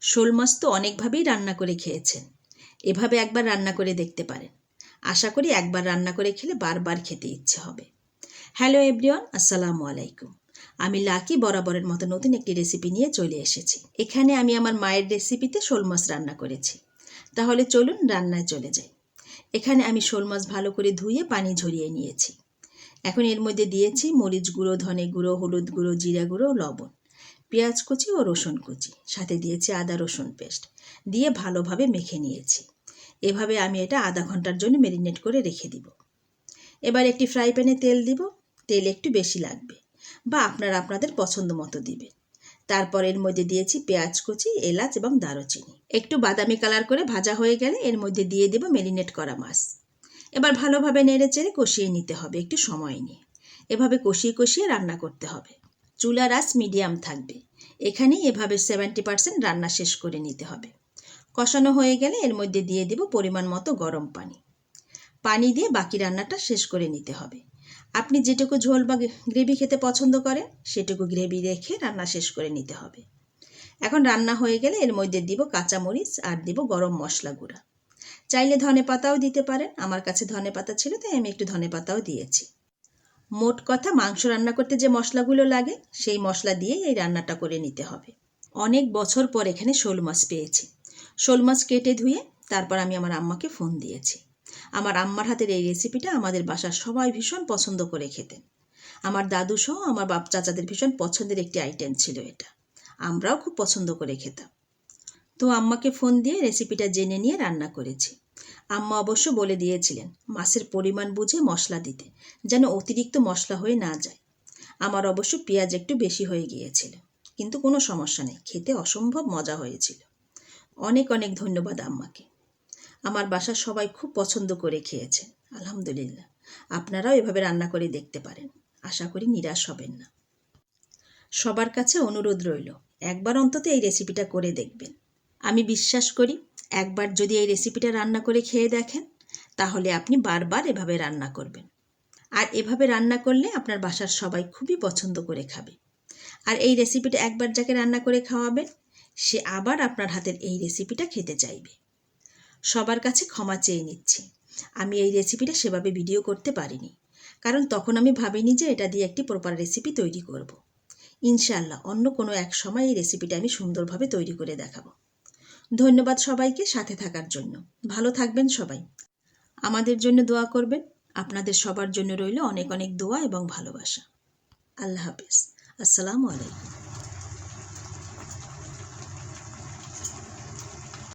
শোল মাছ তো অনেকভাবেই রান্না করে খেয়েছেন, এভাবে একবার রান্না করে দেখতে পারেন। আশা করি একবার রান্না করে খেলে বারবার খেতে ইচ্ছে হবে। হ্যালো এভরিওয়ান, আসসালামু আলাইকুম। আমি লাকি বরাবরের মতো নতুন একটি রেসিপি নিয়ে চলে এসেছি। এখানে আমি আমার মায়ের রেসিপিতে শোল মাছ রান্না করেছি। তাহলে চলুন রান্নায় চলে যাই। এখানে আমি শোল মাছ ভালো করে ধুয়ে পানি ঝরিয়ে নিয়েছি। এখন এর মধ্যে দিয়েছি মরিচ গুঁড়ো, ধনে গুঁড়ো, হলুদ গুঁড়ো, জিরা গুঁড়ো, লবণ, পেঁয়াজ কুচি ও রসুন কুচি, সাথে দিয়েছি আদা রসুন পেস্ট, দিয়ে ভালোভাবে মেখে নিয়েছি। এভাবে আমি এটা আধা ঘন্টার জন্য ম্যারিনেট করে রেখে দিব। এবার একটি ফ্রাই প্যানে তেল দিব। তেল একটু বেশি লাগবে বা আপনারা আপনাদের পছন্দ মতো দিবেন। তারপর এর মধ্যে দিয়েছি পেঁয়াজ কুচি, এলাচ এবং দারুচিনি। একটু বাদামি কালার করে ভাজা হয়ে গেলে এর মধ্যে দিয়ে দেব ম্যারিনেট করা মাছ। এবার ভালোভাবে নেড়ে চেড়ে কষিয়ে নিতে হবে একটু সময় নিয়ে। এভাবে কষিয়ে কষিয়ে রান্না করতে হবে। চুলার আঁচ মিডিয়াম থাকবে। এখানেই এভাবে 70% রান্না শেষ করে নিতে হবে। কষানো হয়ে গেলে এর মধ্যে দিয়ে দেব পরিমাণ মতো গরম পানি। পানি দিয়ে বাকি রান্নাটা শেষ করে নিতে হবে। আপনি যেটুকু ঝোল বা গ্রেভি খেতে পছন্দ করেন সেটুকু গ্রেভি রেখে রান্না শেষ করে নিতে হবে। এখন রান্না হয়ে গেলে এর মধ্যে দিব কাঁচামরিচ আর দিব গরম মশলা গুঁড়া। চাইলে ধনেপাতাও দিতে পারেন। আমার কাছে ধনেপাতা ছিল তাই আমি একটু ধনেপাতাও দিয়েছি। মোট কথা, মাংস রান্না করতে যে মশলাগুলো লাগে সেই মশলা দিয়েই এই রান্নাটা করে নিতে হবে। অনেক বছর পর এখানে শোল মাছ পেয়েছি। শোল মাছ কেটে ধুয়ে তারপর আমি আমার আম্মাকে ফোন দিয়েছি। আমার আম্মার হাতের এই রেসিপিটা আমাদের বাসার সবাই ভীষণ পছন্দ করে খেতেন। আমার দাদু সহ আমার বাপ চাচাদের ভীষণ পছন্দের একটি আইটেম ছিল এটা। আমরাও খুব পছন্দ করে খেতাম। তো আম্মাকে ফোন দিয়ে রেসিপিটা জেনে নিয়ে রান্না করেছি। আম্মা অবশ্য বলে দিয়েছিলেন মাছের পরিমাণ বুঝে মশলা দিতে, যেন অতিরিক্ত মশলা হয়ে না যায়। আমার অবশ্য পেঁয়াজ একটু বেশি হয়ে গিয়েছিল, কিন্তু কোনো সমস্যা নেই, খেতে অসম্ভব মজা হয়েছিল। অনেক অনেক ধন্যবাদ আম্মাকে। আমার বাসার সবাই খুব পছন্দ করে খেয়েছে, আলহামদুলিল্লাহ। আপনারাও এভাবে রান্না করে দেখতে পারেন, আশা করি নিরাশ হবেন না। সবার কাছে অনুরোধ রইল, একবার অন্তত এই রেসিপিটা করে দেখবেন। আমি বিশ্বাস করি একবার যদি এই রেসিপিটা রান্না করে খেয়ে দেখেন তাহলে আপনি বারবার এভাবে রান্না করবেন। আর এভাবে রান্না করলে আপনার বাসার সবাই খুবই পছন্দ করে খাবে। আর এই রেসিপিটা একবার যাকে রান্না করে খাওয়াবেন সে আবার আপনার হাতের এই রেসিপিটা খেতে চাইবে। সবার কাছে ক্ষমা চেয়ে নিচ্ছি, আমি এই রেসিপিটা সেভাবে ভিডিও করতে পারিনি, কারণ তখন আমি ভাবিনি যে এটা দিয়ে একটি প্রপার রেসিপি তৈরি করব। ইনশাআল্লাহ অন্য কোনো এক সময় এই রেসিপিটা আমি সুন্দরভাবে তৈরি করে দেখাবো। ধন্যবাদ সবাইকে সাথে থাকার জন্য। ভালো থাকবেন সবাই। আমাদের জন্য দোয়া করবেন। আপনাদের সবার জন্য রইল অনেক অনেক দোয়া এবং ভালোবাসা। আল্লাহ হাফেজ। আসসালামু আলাইকুম।